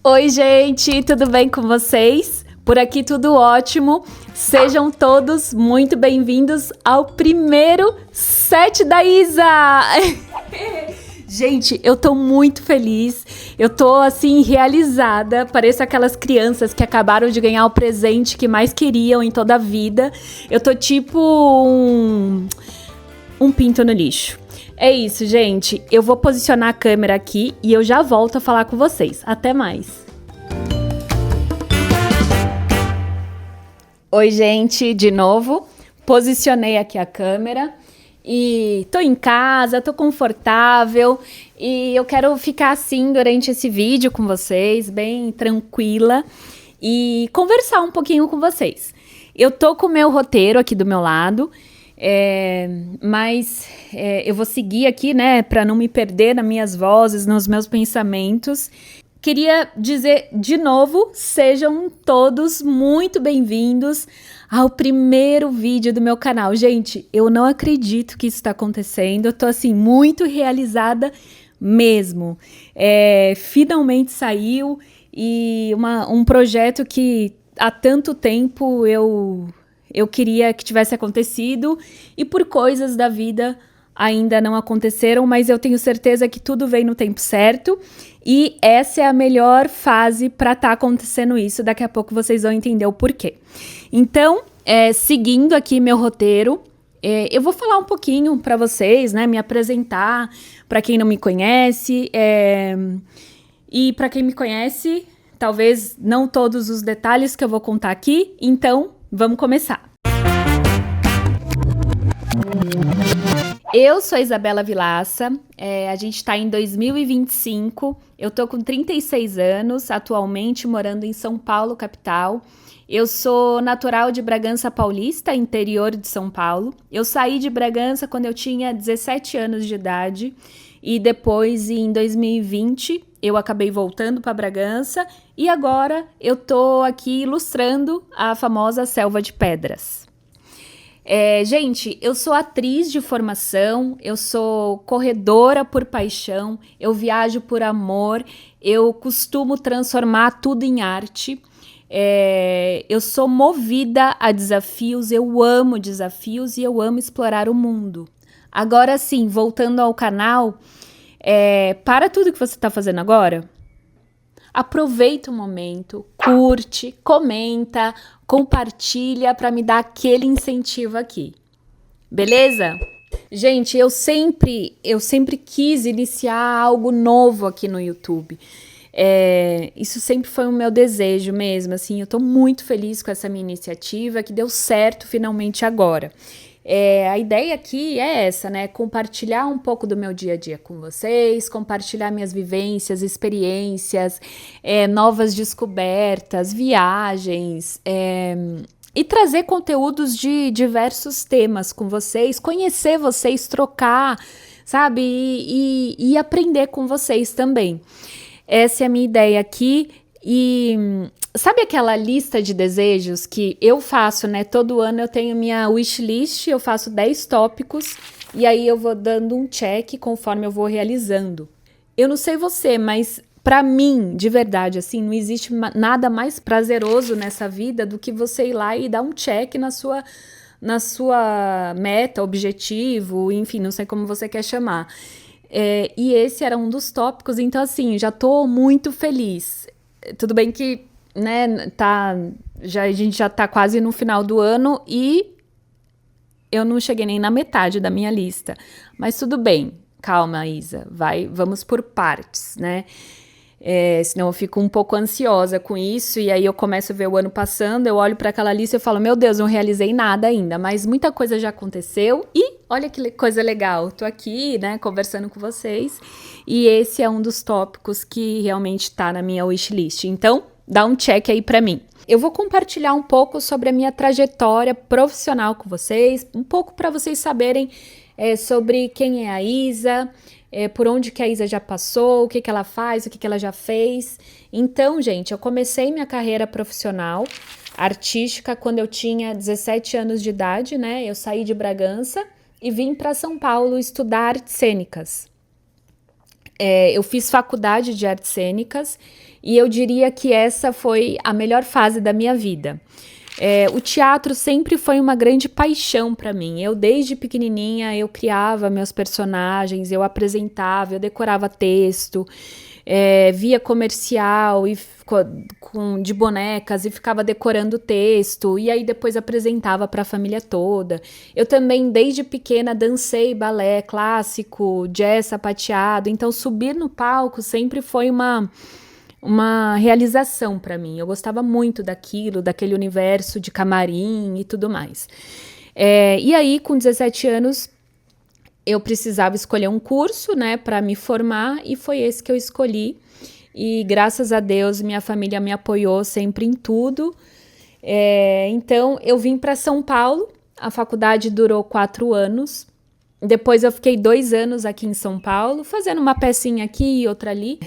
Oi, gente, tudo bem com vocês? Por aqui tudo ótimo. Sejam todos muito bem-vindos ao primeiro set da Isa. Gente, eu tô muito feliz, eu tô assim realizada, pareço aquelas crianças que acabaram de ganhar o presente que mais queriam em toda a vida. Eu tô tipo um pinto no lixo. É isso, gente, eu vou posicionar a câmera aqui e eu já volto a falar com vocês. Até mais. Oi, gente, de novo, posicionei aqui a câmera. E tô em casa, tô confortável e eu quero ficar assim durante esse vídeo com vocês, bem tranquila e conversar um pouquinho com vocês. Eu tô com o meu roteiro aqui do meu lado, mas eu vou seguir aqui, né, para não me perder nas minhas vozes, nos meus pensamentos. Queria dizer de novo, sejam todos muito bem-vindos ao primeiro vídeo do meu canal. Gente, eu não acredito que isso está acontecendo, eu tô assim muito realizada mesmo. Finalmente saiu e um projeto que há tanto tempo eu queria que tivesse acontecido e por coisas da vida ainda não aconteceram, mas eu tenho certeza que tudo vem no tempo certo e essa é a melhor fase para estar acontecendo isso. Daqui a pouco vocês vão entender o porquê. Então, seguindo aqui meu roteiro, eu vou falar um pouquinho para vocês, né, me apresentar para quem não me conhece e para quem me conhece, talvez não todos os detalhes que eu vou contar aqui, então vamos começar. Eu sou Isabela Vilaça, a gente está em 2025, eu tô com 36 anos, atualmente morando em São Paulo, capital. Eu sou natural de Bragança Paulista, interior de São Paulo. Eu saí de Bragança quando eu tinha 17 anos de idade e depois, em 2020, eu acabei voltando para Bragança e agora eu tô aqui ilustrando a famosa Selva de Pedras. Gente, eu sou atriz de formação, eu sou corredora por paixão, eu viajo por amor, eu costumo transformar tudo em arte. Eu sou movida a desafios, eu amo desafios e eu amo explorar o mundo. Agora sim, voltando ao canal, para tudo que você está fazendo agora, aproveita o momento, curte, comenta, compartilha para me dar aquele incentivo aqui. Beleza? Gente, eu sempre quis iniciar algo novo aqui no YouTube. Isso sempre foi o meu desejo mesmo, assim, eu tô muito feliz com essa minha iniciativa, que deu certo finalmente agora. A ideia aqui é essa, né? Compartilhar um pouco do meu dia a dia com vocês, compartilhar minhas vivências, experiências, novas descobertas, viagens, e trazer conteúdos de diversos temas com vocês, conhecer vocês, trocar, sabe? E aprender com vocês também. Essa é a minha ideia aqui e sabe aquela lista de desejos que eu faço, né? Todo ano eu tenho minha wishlist, eu faço 10 tópicos e aí eu vou dando um check conforme eu vou realizando. Eu não sei você, mas para mim, de verdade, assim, não existe nada mais prazeroso nessa vida do que você ir lá e dar um check na sua meta, objetivo, enfim, não sei como você quer chamar. E esse era um dos tópicos, então assim, já tô muito feliz. Tudo bem que, né, a gente já tá quase no final do ano e eu não cheguei nem na metade da minha lista. Mas tudo bem, calma, Isa, vamos por partes, né? Senão eu fico um pouco ansiosa com isso e aí eu começo a ver o ano passando, eu olho para aquela lista e falo, meu Deus, não realizei nada ainda, mas muita coisa já aconteceu e olha que coisa legal, tô aqui, né, conversando com vocês e esse é um dos tópicos que realmente tá na minha wishlist, então dá um check aí para mim. Eu vou compartilhar um pouco sobre a minha trajetória profissional com vocês, um pouco para vocês saberem sobre quem é a Isa, por onde que a Isa já passou, o que que ela faz, o que que ela já fez. Então, gente, eu comecei minha carreira profissional artística quando eu tinha 17 anos de idade, né? Eu saí de Bragança e vim para São Paulo estudar artes cênicas. Eu fiz faculdade de artes cênicas e eu diria que essa foi a melhor fase da minha vida. O teatro sempre foi uma grande paixão para mim. Eu, desde pequenininha, eu criava meus personagens, eu apresentava, eu decorava texto, via comercial de bonecas e ficava decorando texto, e aí depois apresentava para a família toda. Eu também, desde pequena, dancei balé clássico, jazz sapateado, então subir no palco sempre foi uma realização para mim. Eu gostava muito daquilo, daquele universo de camarim e tudo mais. E aí, com 17 anos, eu precisava escolher um curso, né, para me formar, e foi esse que eu escolhi. E graças a Deus, minha família me apoiou sempre em tudo. Então, eu vim para São Paulo. A faculdade durou 4 anos. Depois eu fiquei 2 anos aqui em São Paulo, fazendo uma pecinha aqui e outra ali,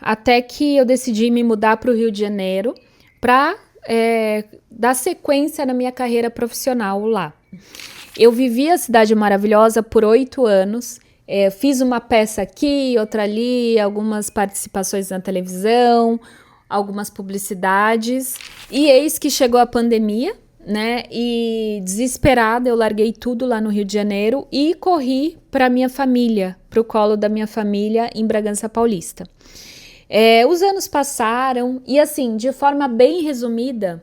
até que eu decidi me mudar para o Rio de Janeiro para dar sequência na minha carreira profissional lá. Eu vivi a Cidade Maravilhosa por 8 anos, fiz uma peça aqui, outra ali, algumas participações na televisão, algumas publicidades, e eis que chegou a pandemia, né? E desesperada, eu larguei tudo lá no Rio de Janeiro e corri para minha família, para o colo da minha família em Bragança Paulista. Os anos passaram e, assim, de forma bem resumida,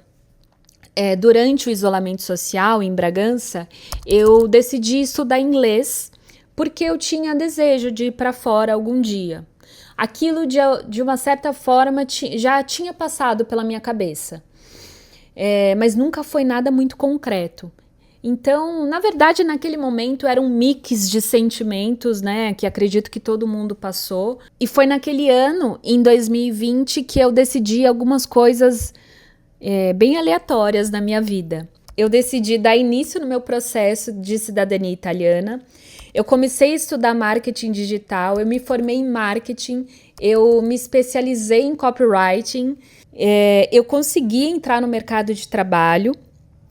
durante o isolamento social em Bragança, eu decidi estudar inglês porque eu tinha desejo de ir para fora algum dia. Aquilo, de uma certa forma, já tinha passado pela minha cabeça, mas nunca foi nada muito concreto. Então, na verdade, naquele momento era um mix de sentimentos, né, que acredito que todo mundo passou. E foi naquele ano, em 2020, que eu decidi algumas coisas bem aleatórias na minha vida. Eu decidi dar início no meu processo de cidadania italiana. Eu comecei a estudar marketing digital, eu me formei em marketing, eu me especializei em copywriting, eu consegui entrar no mercado de trabalho.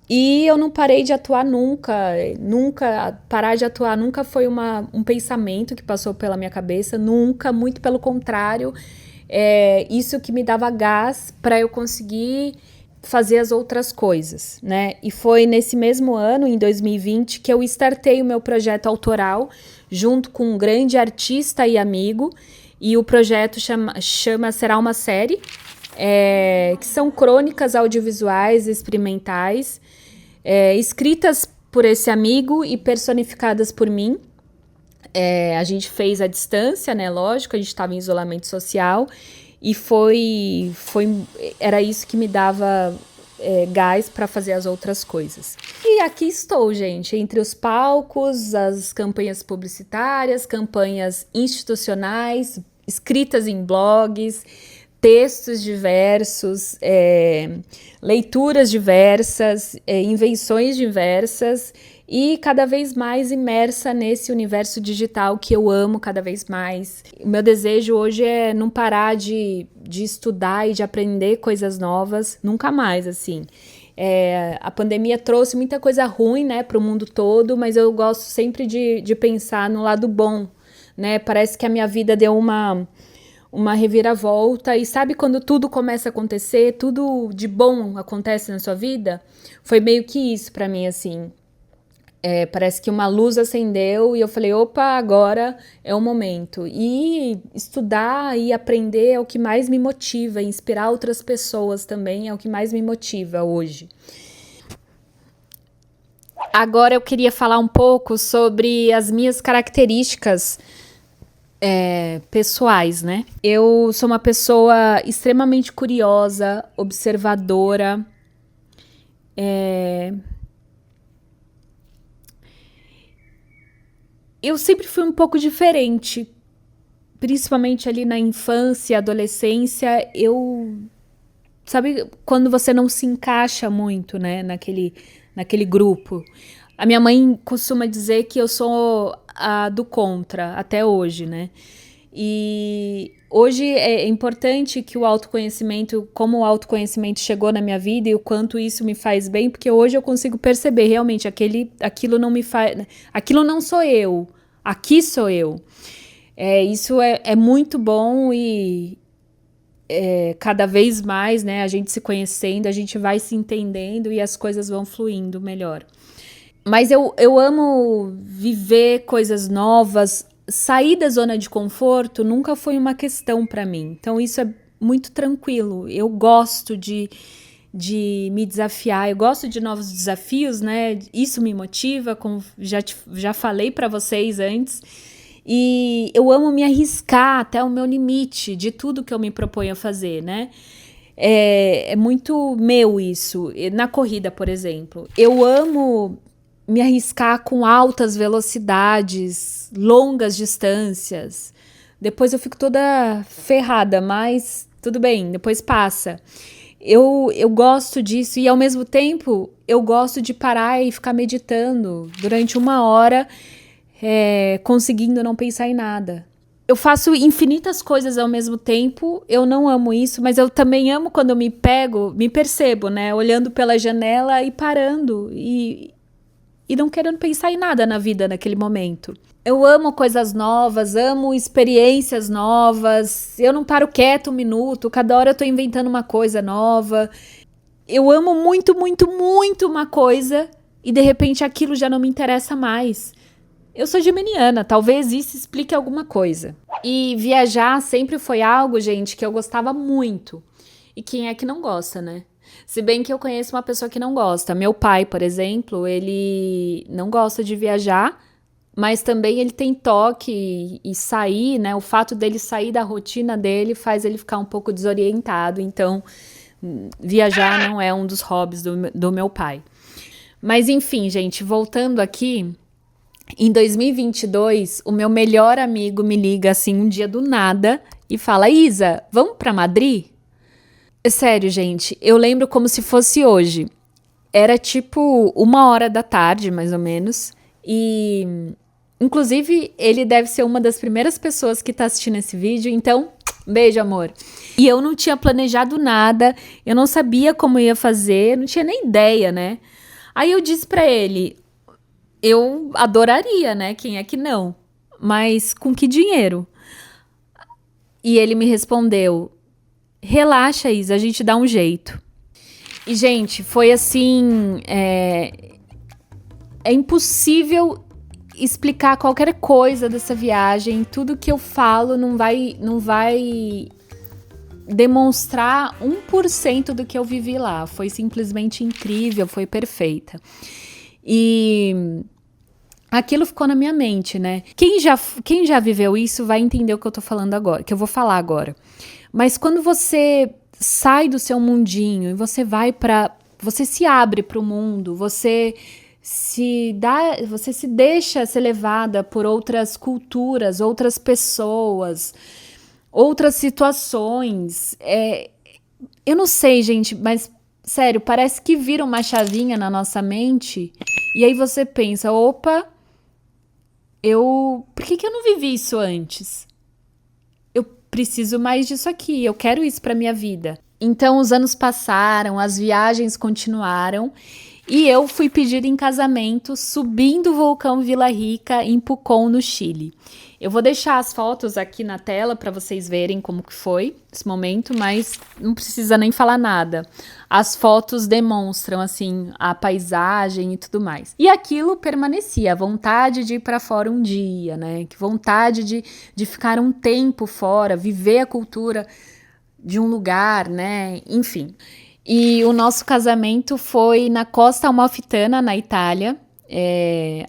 E eu não parei de atuar nunca, parar de atuar nunca foi um pensamento que passou pela minha cabeça, nunca, muito pelo contrário, isso que me dava gás para eu conseguir fazer as outras coisas, né? E foi nesse mesmo ano, em 2020, que eu startei o meu projeto autoral, junto com um grande artista e amigo, e o projeto chama Será uma Série, que são crônicas audiovisuais experimentais, escritas por esse amigo e personificadas por mim. A gente fez à distância, né? Lógico, a gente estava em isolamento social e era isso que me dava gás para fazer as outras coisas. E aqui estou, gente, entre os palcos, as campanhas publicitárias, campanhas institucionais, escritas em blogs, textos diversos, leituras diversas, invenções diversas e cada vez mais imersa nesse universo digital que eu amo cada vez mais. O meu desejo hoje é não parar de estudar e de aprender coisas novas, nunca mais, assim. A pandemia trouxe muita coisa ruim, né, para o mundo todo, mas eu gosto sempre de pensar no lado bom, né? Parece que a minha vida deu uma reviravolta, e sabe quando tudo começa a acontecer, tudo de bom acontece na sua vida? Foi meio que isso pra mim, assim. Parece que uma luz acendeu e eu falei, opa, agora é o momento. E estudar e aprender é o que mais me motiva, inspirar outras pessoas também é o que mais me motiva hoje. Agora eu queria falar um pouco sobre as minhas características pessoais, né? Eu sou uma pessoa extremamente curiosa, observadora, eu sempre fui um pouco diferente, principalmente ali na infância, adolescência, sabe quando você não se encaixa muito, né, naquele grupo? A minha mãe costuma dizer que eu sou a do contra, até hoje, né? E hoje é importante que o autoconhecimento, como o autoconhecimento chegou na minha vida e o quanto isso me faz bem, porque hoje eu consigo perceber realmente aquilo não me faz, aquilo não sou eu, aqui sou eu. Isso é muito bom e cada vez mais, né, a gente se conhecendo, a gente vai se entendendo e as coisas vão fluindo melhor. Mas eu amo viver coisas novas. Sair da zona de conforto nunca foi uma questão para mim. Então, isso é muito tranquilo. Eu gosto de me desafiar, eu gosto de novos desafios, né? Isso me motiva, como já falei para vocês antes. E eu amo me arriscar até o meu limite de tudo que eu me proponho a fazer, né? É muito meu isso. Na corrida, por exemplo, eu amo me arriscar com altas velocidades, longas distâncias. Depois eu fico toda ferrada, mas tudo bem, depois passa. Eu gosto disso e, ao mesmo tempo, eu gosto de parar e ficar meditando durante 1 hora, conseguindo não pensar em nada. Eu faço infinitas coisas ao mesmo tempo, eu não amo isso, mas eu também amo quando eu me percebo, né? Olhando pela janela e parando e não querendo pensar em nada na vida naquele momento. Eu amo coisas novas, amo experiências novas, eu não paro quieto 1 minuto, cada hora eu tô inventando uma coisa nova. Eu amo muito, muito, muito uma coisa e de repente aquilo já não me interessa mais. Eu sou geminiana, talvez isso explique alguma coisa. E viajar sempre foi algo, gente, que eu gostava muito. E quem é que não gosta, né? Se bem que eu conheço uma pessoa que não gosta. Meu pai, por exemplo, ele não gosta de viajar, mas também ele tem toque e sair, né? O fato dele sair da rotina dele faz ele ficar um pouco desorientado. Então, viajar não é um dos hobbies do meu pai. Mas enfim, gente, voltando aqui, em 2022, o meu melhor amigo me liga assim um dia do nada e fala: Isa, vamos para Madrid? Sério, gente, eu lembro como se fosse hoje. Era tipo 1 hora da tarde, mais ou menos. E, inclusive, ele deve ser uma das primeiras pessoas que tá assistindo esse vídeo. Então, beijo, amor. E eu não tinha planejado nada, eu não sabia como ia fazer, não tinha nem ideia, né? Aí eu disse pra ele: eu adoraria, né? Quem é que não? Mas com que dinheiro? E ele me respondeu: relaxa, Isa, a gente dá um jeito. E, gente, foi assim. É impossível explicar qualquer coisa dessa viagem. Tudo que eu falo não vai demonstrar 1% do que eu vivi lá. Foi simplesmente incrível, foi perfeita. E aquilo ficou na minha mente, né? Quem já viveu isso vai entender o que eu tô falando agora, que eu vou falar agora. Mas quando você sai do seu mundinho e você você se abre para o mundo, você se deixa ser levada por outras culturas, outras pessoas, outras situações. Eu não sei, gente, mas sério, parece que vira uma chavinha na nossa mente e aí você pensa: opa, por que eu não vivi isso antes? Preciso mais disso aqui, eu quero isso para minha vida. Então os anos passaram, as viagens continuaram e eu fui pedida em casamento subindo o vulcão Vila Rica em Pucón, no Chile. Eu vou deixar as fotos aqui na tela para vocês verem como que foi esse momento, mas não precisa nem falar nada. As fotos demonstram assim a paisagem e tudo mais. E aquilo permanecia, a vontade de ir para fora um dia, né? Que vontade de ficar um tempo fora, viver a cultura de um lugar, né? Enfim. E o nosso casamento foi na Costa Amalfitana, na Itália.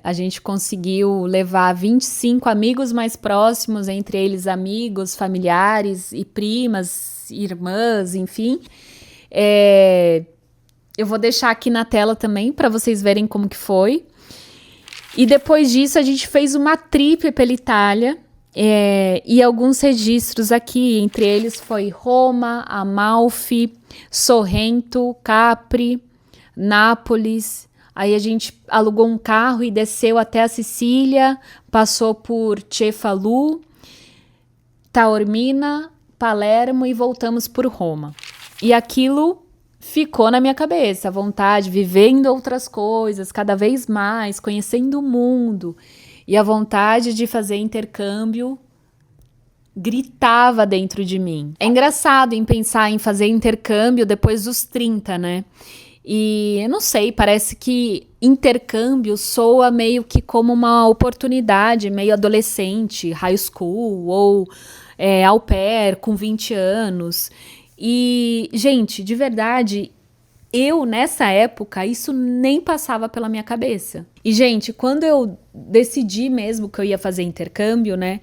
A gente conseguiu levar 25 amigos mais próximos, entre eles amigos, familiares e primas, irmãs, enfim. Eu vou deixar aqui na tela também para vocês verem como que foi. E depois disso a gente fez uma trip pela Itália e alguns registros aqui, entre eles foi Roma, Amalfi, Sorrento, Capri, Nápoles. Aí a gente alugou um carro e desceu até a Sicília, passou por Cefalù, Taormina, Palermo e voltamos por Roma. E aquilo ficou na minha cabeça, a vontade, vivendo outras coisas, cada vez mais, conhecendo o mundo. E a vontade de fazer intercâmbio gritava dentro de mim. É engraçado em pensar em fazer intercâmbio depois dos 30, né? E eu não sei, parece que intercâmbio soa meio que como uma oportunidade, meio adolescente, high school ou au pair com 20 anos. E, gente, de verdade, eu, nessa época, isso nem passava pela minha cabeça. E, gente, quando eu decidi mesmo que eu ia fazer intercâmbio, né,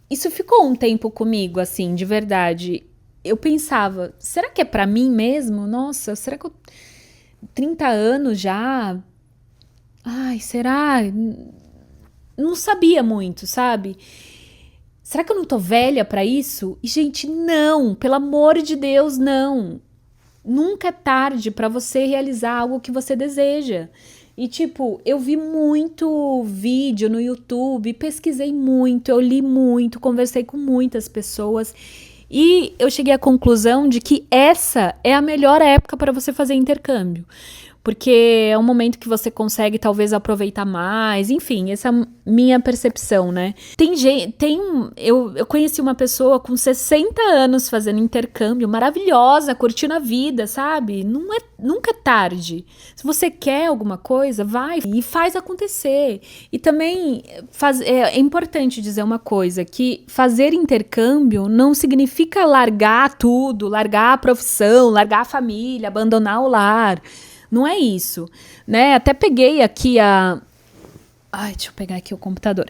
isso ficou um tempo comigo, assim, de verdade. Eu pensava, será que é pra mim mesmo? Nossa, será que eu... 30 anos já? Ai, será? Não sabia muito, sabe? Será que eu não tô velha pra isso? E, gente, não, pelo amor de Deus, não. Nunca é tarde pra você realizar algo que você deseja. E, tipo, eu vi muito vídeo no YouTube, pesquisei muito, eu li muito, conversei com muitas pessoas e eu cheguei à conclusão de que essa é a melhor época para você fazer intercâmbio. Porque é um momento que você consegue talvez aproveitar mais, enfim, essa é a minha percepção, né? Eu conheci uma pessoa com 60 anos fazendo intercâmbio, maravilhosa, curtindo a vida, sabe? Nunca é tarde. Se você quer alguma coisa, vai e faz acontecer. E também é importante dizer uma coisa, que fazer intercâmbio não significa largar tudo, largar a profissão, largar a família, abandonar o lar. Não é isso, né? Até peguei aqui deixa eu pegar aqui o computador.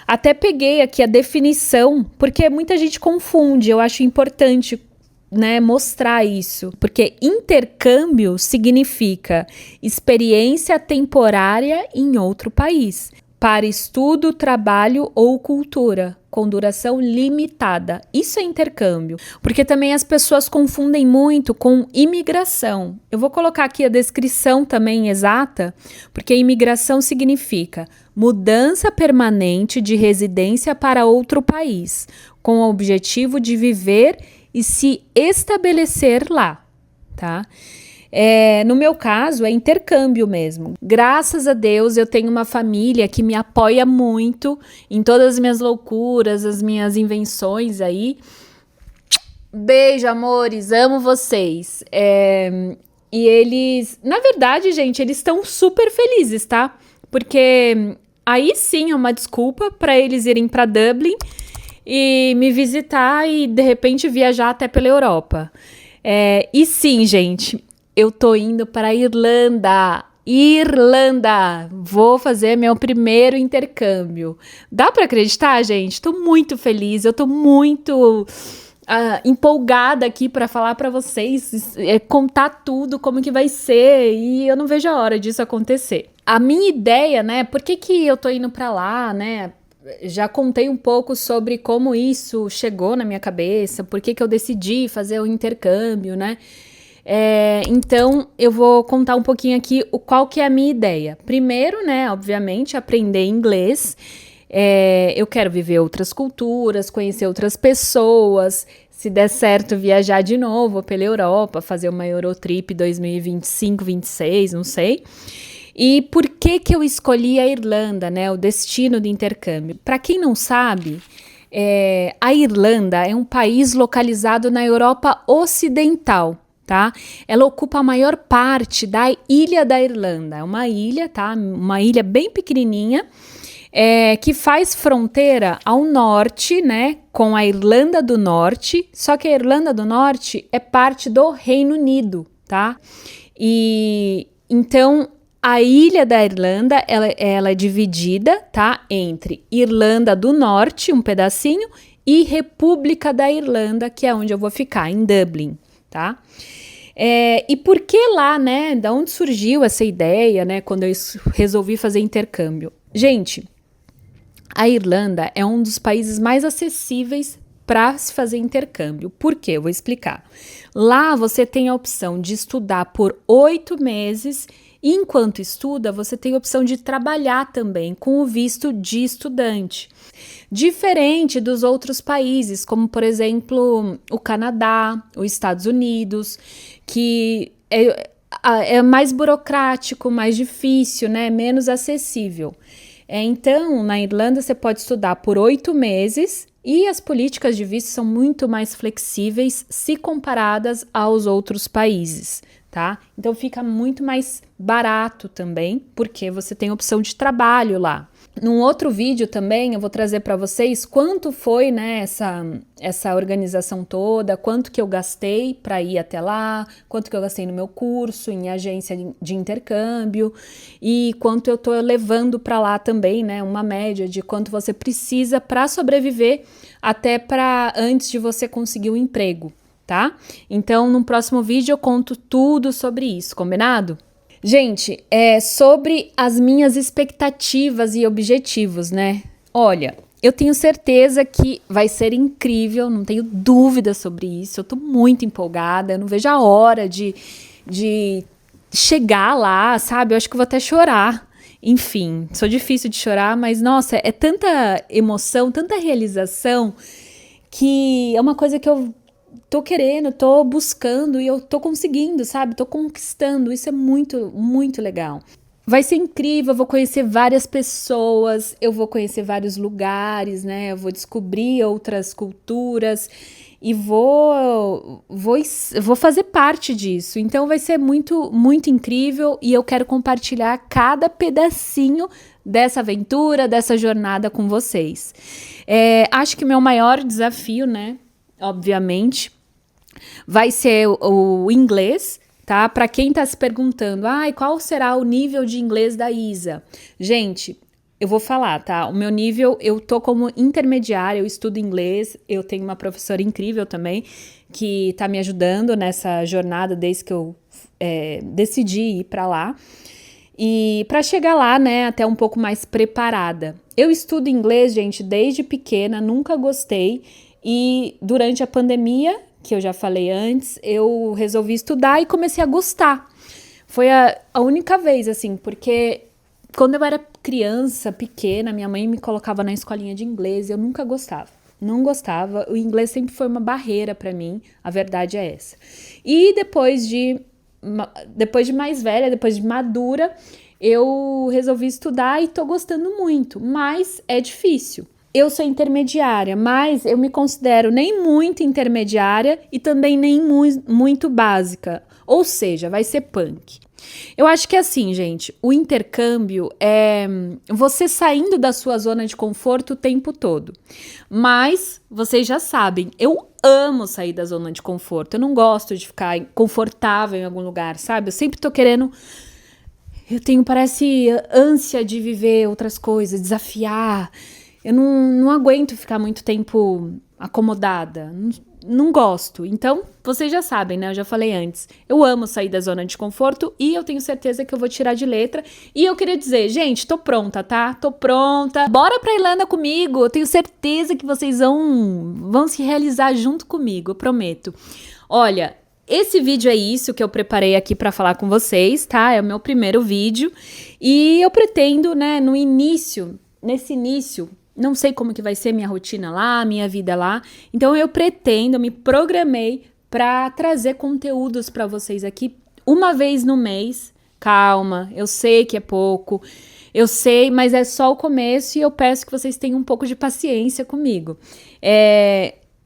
Até peguei aqui a definição, porque muita gente confunde. Eu acho importante, né, mostrar isso. Porque intercâmbio significa experiência temporária em outro país, para estudo, trabalho ou cultura, com duração limitada. Isso é intercâmbio. Porque também as pessoas confundem muito com imigração. Eu vou colocar aqui a descrição também exata, porque imigração significa mudança permanente de residência para outro país, com o objetivo de viver e se estabelecer lá, tá? No meu caso, é intercâmbio mesmo. Graças a Deus, eu tenho uma família que me apoia muito em todas as minhas loucuras, as minhas invenções aí. Beijo, amores, amo vocês. E eles, na verdade, gente, eles estão super felizes, tá? Porque aí sim é uma desculpa para eles irem para Dublin e me visitar e, de repente, viajar até pela Europa. E sim, gente, eu tô indo para a Irlanda. Vou fazer meu primeiro intercâmbio. Dá para acreditar, gente? Tô muito feliz, eu tô muito empolgada aqui para falar para vocês, contar tudo, como que vai ser, e eu não vejo a hora disso acontecer. A minha ideia, né, por que eu tô indo para lá, né? Já contei um pouco sobre como isso chegou na minha cabeça, por que eu decidi fazer o intercâmbio, né? Então, eu vou contar um pouquinho aqui qual que é a minha ideia. Primeiro, né, obviamente, aprender inglês. Eu quero viver outras culturas, conhecer outras pessoas. Se der certo, viajar de novo pela Europa, fazer uma Eurotrip 2025, 26, não sei. E por que eu escolhi a Irlanda, né, o destino de intercâmbio? Para quem não sabe, a Irlanda é um país localizado na Europa Ocidental. Tá? Ela ocupa a maior parte da ilha da Irlanda. É uma ilha, tá? Uma ilha bem pequenininha, que faz fronteira ao norte, né, com a Irlanda do Norte. Só que a Irlanda do Norte é parte do Reino Unido, tá? E então a ilha da Irlanda, ela é dividida, tá, entre Irlanda do Norte, um pedacinho, e República da Irlanda, que é onde eu vou ficar, em Dublin, tá? E por que lá, né? Da onde surgiu essa ideia, né? Quando eu resolvi fazer intercâmbio? Gente, a Irlanda é um dos países mais acessíveis para se fazer intercâmbio. Por quê? Eu vou explicar. Lá você tem a opção de estudar por 8 meses e enquanto estuda, você tem a opção de trabalhar também com o visto de estudante. Diferente dos outros países, como por exemplo o Canadá, os Estados Unidos, que é mais burocrático, mais difícil, né? Menos acessível. Então, na Irlanda você pode estudar por 8 meses E as políticas de visto são muito mais flexíveis se comparadas aos outros países, tá? Então fica muito mais barato também, porque você tem opção de trabalho lá. Num outro vídeo também eu vou trazer para vocês quanto foi, né, essa organização toda, quanto que eu gastei para ir até lá, quanto que eu gastei no meu curso, em agência de intercâmbio e quanto eu tô levando para lá também, né, uma média de quanto você precisa para sobreviver até para antes de você conseguir um emprego, tá? Então, no próximo vídeo eu conto tudo sobre isso, combinado? Gente, sobre as minhas expectativas e objetivos, né? Olha, eu tenho certeza que vai ser incrível, não tenho dúvida sobre isso. Eu tô muito empolgada, eu não vejo a hora de chegar lá, sabe? Eu acho que eu vou até chorar. Enfim, sou difícil de chorar, mas nossa, é tanta emoção, tanta realização, que é uma coisa que eu tô querendo, tô buscando e eu tô conseguindo, sabe? Tô conquistando. Isso é muito, muito legal. Vai ser incrível, eu vou conhecer várias pessoas, eu vou conhecer vários lugares, né? Eu vou descobrir outras culturas e vou fazer parte disso. Então vai ser muito, muito incrível e eu quero compartilhar cada pedacinho dessa aventura, dessa jornada com vocês. Acho que meu maior desafio, né? Obviamente, vai ser o inglês, tá? Para quem tá se perguntando, qual será o nível de inglês da Isa? Gente, eu vou falar, tá? O meu nível, eu tô como intermediária, eu estudo inglês, eu tenho uma professora incrível também, que tá me ajudando nessa jornada desde que eu decidi ir para lá. E para chegar lá, né, até um pouco mais preparada. Eu estudo inglês, gente, desde pequena, nunca gostei. E durante a pandemia, que eu já falei antes, eu resolvi estudar e comecei a gostar. Foi a única vez, assim, porque quando eu era criança, pequena, minha mãe me colocava na escolinha de inglês e eu nunca gostava. Não gostava. O inglês sempre foi uma barreira para mim, a verdade é essa. E depois de mais velha, depois de madura, eu resolvi estudar e tô gostando muito, mas é difícil. Eu sou intermediária, mas eu me considero nem muito intermediária e também nem muito básica. Ou seja, vai ser punk. Eu acho que é assim, gente, o intercâmbio é você saindo da sua zona de conforto o tempo todo. Mas, vocês já sabem, eu amo sair da zona de conforto. Eu não gosto de ficar confortável em algum lugar, sabe? Eu sempre tô querendo... Eu tenho, parece, ânsia de viver outras coisas, desafiar... Eu não aguento ficar muito tempo acomodada, não gosto. Então, vocês já sabem, né? Eu já falei antes. Eu amo sair da zona de conforto e eu tenho certeza que eu vou tirar de letra. E eu queria dizer, gente, tô pronta, tá? Tô pronta. Bora pra Irlanda comigo. Eu tenho certeza que vocês vão se realizar junto comigo, eu prometo. Olha, esse vídeo é isso que eu preparei aqui pra falar com vocês, tá? É o meu primeiro vídeo. E eu pretendo, né, nesse início... Não sei como que vai ser minha rotina lá, minha vida lá. Então eu me programei para trazer conteúdos para vocês aqui uma vez no mês. Calma, eu sei que é pouco, eu sei, mas é só o começo e eu peço que vocês tenham um pouco de paciência comigo.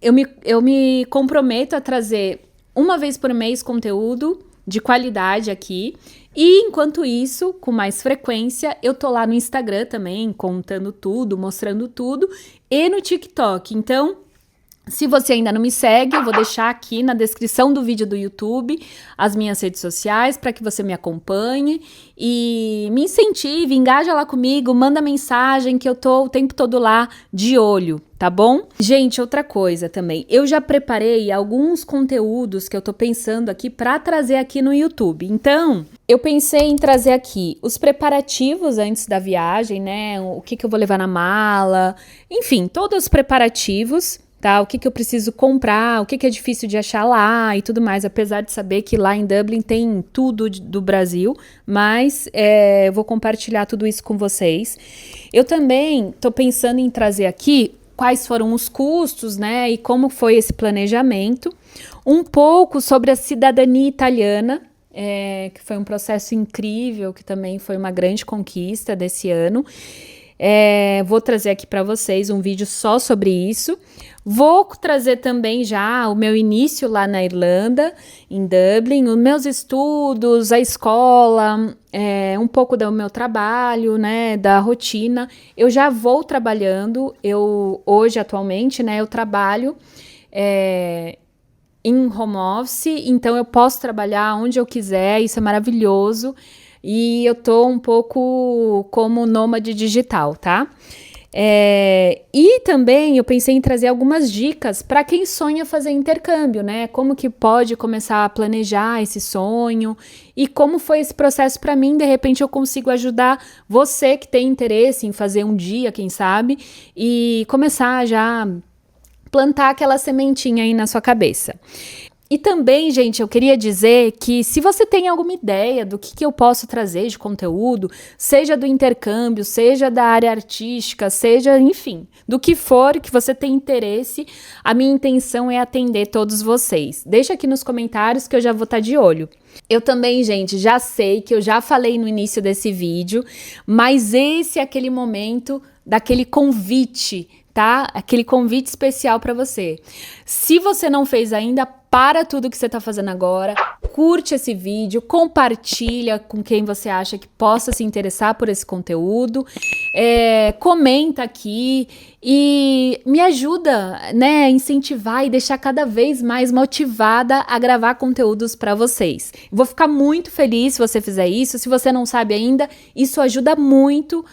Eu me comprometo a trazer uma vez por mês conteúdo de qualidade aqui. E enquanto isso, com mais frequência, eu tô lá no Instagram também, contando tudo, mostrando tudo, e no TikTok. Então, se você ainda não me segue, eu vou deixar aqui na descrição do vídeo do YouTube as minhas redes sociais para que você me acompanhe e me incentive, engaja lá comigo, manda mensagem que eu tô o tempo todo lá de olho, tá bom? Gente, outra coisa também, eu já preparei alguns conteúdos que eu tô pensando aqui para trazer aqui no YouTube. Então, eu pensei em trazer aqui os preparativos antes da viagem, né? O que eu vou levar na mala, enfim, todos os preparativos. Tá? O que eu preciso comprar, o que é difícil de achar lá e tudo mais, apesar de saber que lá em Dublin tem tudo do Brasil, mas eu vou compartilhar tudo isso com vocês. Eu também tô pensando em trazer aqui quais foram os custos, né, e como foi esse planejamento, um pouco sobre a cidadania italiana, que foi um processo incrível, que também foi uma grande conquista desse ano. Vou trazer aqui para vocês um vídeo só sobre isso. Vou trazer também já o meu início lá na Irlanda, em Dublin, os meus estudos, a escola, um pouco do meu trabalho, né, da rotina. Eu já vou trabalhando, hoje atualmente, né, eu trabalho em home office, então eu posso trabalhar onde eu quiser, isso é maravilhoso. E eu tô um pouco como nômade digital, tá? E também eu pensei em trazer algumas dicas para quem sonha fazer intercâmbio, né? Como que pode começar a planejar esse sonho e como foi esse processo para mim. De repente eu consigo ajudar você que tem interesse em fazer um dia, quem sabe, e começar já plantar aquela sementinha aí na sua cabeça. E também, gente, eu queria dizer que se você tem alguma ideia do que eu posso trazer de conteúdo, seja do intercâmbio, seja da área artística, seja, enfim, do que for que você tem interesse, a minha intenção é atender todos vocês. Deixa aqui nos comentários que eu já vou estar de olho. Eu também, gente, já sei que eu já falei no início desse vídeo, mas esse é aquele momento daquele convite, tá? Aquele convite especial para você. Se você não fez ainda, para tudo que você está fazendo agora, curte esse vídeo, compartilha com quem você acha que possa se interessar por esse conteúdo, comenta aqui e me ajuda, né, a incentivar e deixar cada vez mais motivada a gravar conteúdos para vocês. Vou ficar muito feliz se você fizer isso. Se você não sabe ainda, isso ajuda muito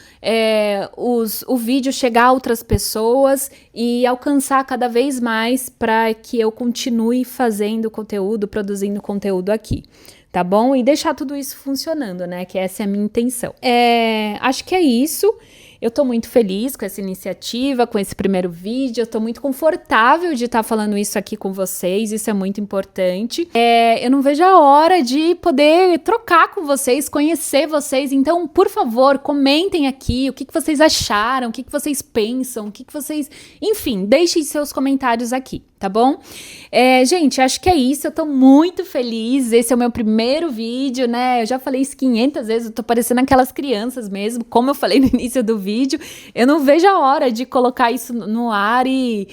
o vídeo chegar a outras pessoas e alcançar cada vez mais para que eu continue fazendo conteúdo, produzindo conteúdo aqui. Tá bom? E deixar tudo isso funcionando, né? Que essa é a minha intenção. Acho que é isso. Eu tô muito feliz com essa iniciativa, com esse primeiro vídeo. Eu tô muito confortável de estar falando isso aqui com vocês. Isso é muito importante. Eu não vejo a hora de poder trocar com vocês, conhecer vocês. Então, por favor, comentem aqui o que vocês acharam, o que vocês pensam, o que vocês... Enfim, deixem seus comentários aqui, tá bom? Gente, acho que é isso. Eu tô muito feliz. Esse é o meu primeiro vídeo, né? Eu já falei isso 500 vezes. Eu tô parecendo aquelas crianças mesmo, como eu falei no início do vídeo. Eu não vejo a hora de colocar isso no ar e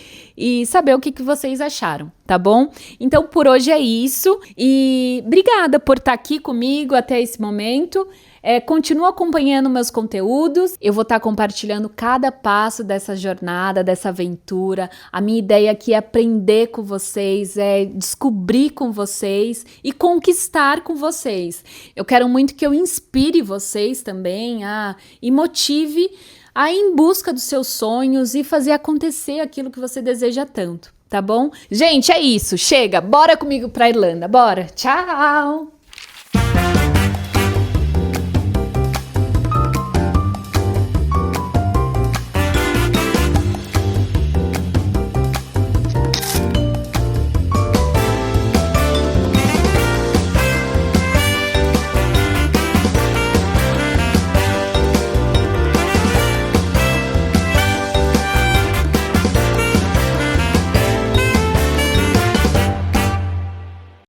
saber o que vocês acharam, tá bom? Então, por hoje é isso. E obrigada por estar aqui comigo até esse momento. Continua acompanhando meus conteúdos. Eu vou estar compartilhando cada passo dessa jornada, dessa aventura. A minha ideia aqui é aprender com vocês, é descobrir com vocês e conquistar com vocês. Eu quero muito que eu inspire vocês também e motive a ir em busca dos seus sonhos e fazer acontecer aquilo que você deseja tanto, tá bom? Gente, é isso. Chega, bora comigo pra Irlanda, bora. Tchau!